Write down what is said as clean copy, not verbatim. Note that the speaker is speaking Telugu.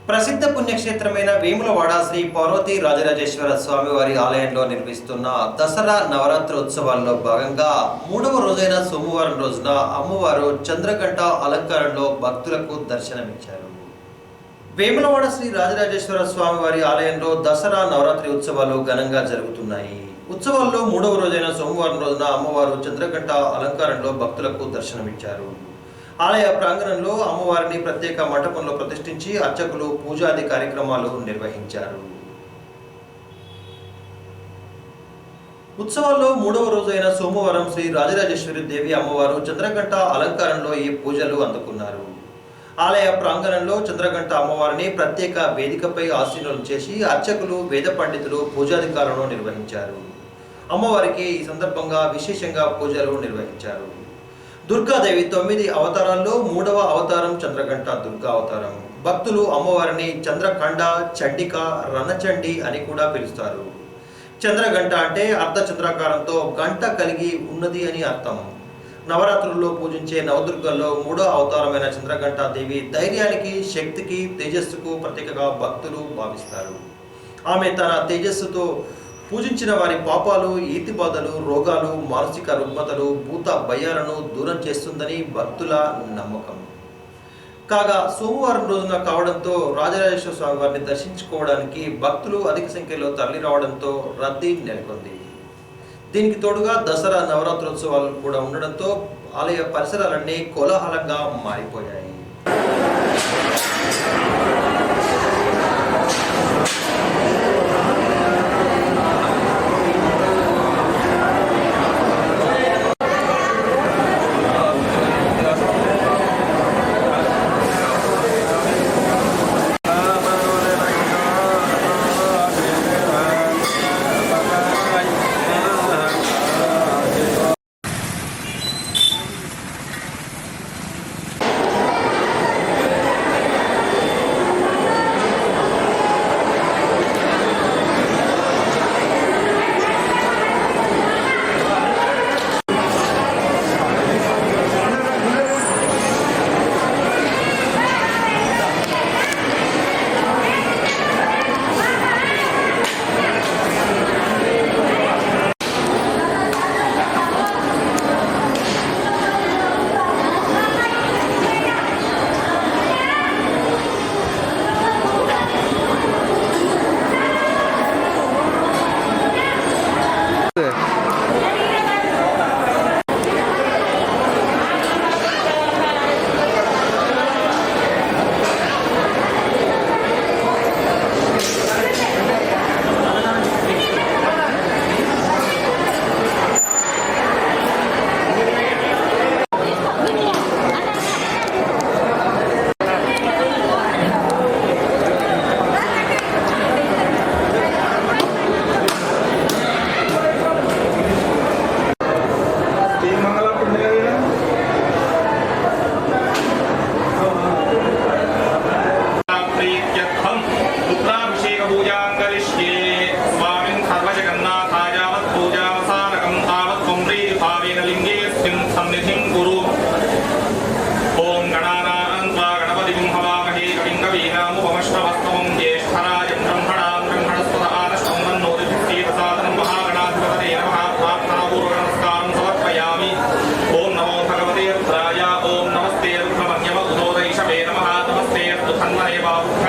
ప్రసిద్ధ పుణ్యక్షేత్రమైన వేములవాడ శ్రీ పార్వతీ రాజరాజేశ్వర స్వామివారి ఆలయంలో నిర్వహిస్తున్న దసరా నవరాత్రి ఉత్సవాల్లో భాగంగా 3వ రోజైన సోమవారం రోజున అమ్మవారు చంద్రఘంట అలంకారంలో భక్తులకు దర్శనమిచ్చారు. వేములవాడ శ్రీ రాజరాజేశ్వర స్వామివారి ఆలయంలో దసరా నవరాత్రి ఉత్సవాలు ఘనంగా జరుగుతున్నాయి. ఉత్సవాల్లో 3వ రోజైన సోమవారం రోజున అమ్మవారు చంద్రఘంట అలంకారంలో భక్తులకు దర్శనమిచ్చారు. ఆలయ ప్రాంగణంలో అమ్మవారిని ప్రత్యేక మంటపంలో ప్రతిష్ఠించి అర్చకులు పూజాది కార్యక్రమాలు నిర్వహించారు. ఉత్సవాల్లో 3వ రోజైన సోమవారం శ్రీ రాజరాజేశ్వరి దేవి అమ్మవారు చంద్రఘంట అలంకారంలో ఈ పూజలు అందుకున్నారు. ఆలయ ప్రాంగణంలో చంద్రఘంట అమ్మవారిని ప్రత్యేక వేదికపై ఆసీనులు చేసి అర్చకులు వేద పండితులు పూజాధికారులను నిర్వహించారు. అమ్మవారికి ఈ సందర్భంగా విశేషంగా పూజలు నిర్వహించారు. దుర్గాదేవి 9 అవతారాల్లో 3వ అవతారం చంద్రఘంట దుర్గా అవతారం. భక్తులు అమ్మవారిని చంద్రఖండ, చండిక, రణచండి అని కూడా పిలుస్తారు. చంద్రఘంట అంటే అర్ధచంద్రాకారంతో గంట కలిగి ఉన్నది అని అర్థం. నవరాత్రుల్లో పూజించే నవదుర్గల్లో 3వ అవతారమైన చంద్రఘంట దేవి ధైర్యానికి, శక్తికి, తేజస్సుకు ప్రతీకగా భక్తులు భావిస్తారు. ఆమె తన తేజస్సుతో పూజించిన వారి పాపాలు, ఈతి బాధలు, రోగాలు, మానసిక రుగ్మతలు, భూత భయాలను దూరం చేస్తుందని భక్తుల నమ్మకం. కాగా సోమవారం రోజున కావడంతో రాజరాజేశ్వర స్వామి వారిని దర్శించుకోవడానికి భక్తులు అధిక సంఖ్యలో తరలి రావడంతో రద్దీ నెలకొంది. దీనికి తోడుగా దసరా నవరాత్రోత్సవాలు కూడా ఉండడంతో ఆలయ పరిసరాలన్నీ కోలాహలంగా మారిపోయాయి. ఓం నమస్తే రుద్రమన్యమ ఉదోదైషవే నమః. నమస్తే రుద్రధన్వనే బాహు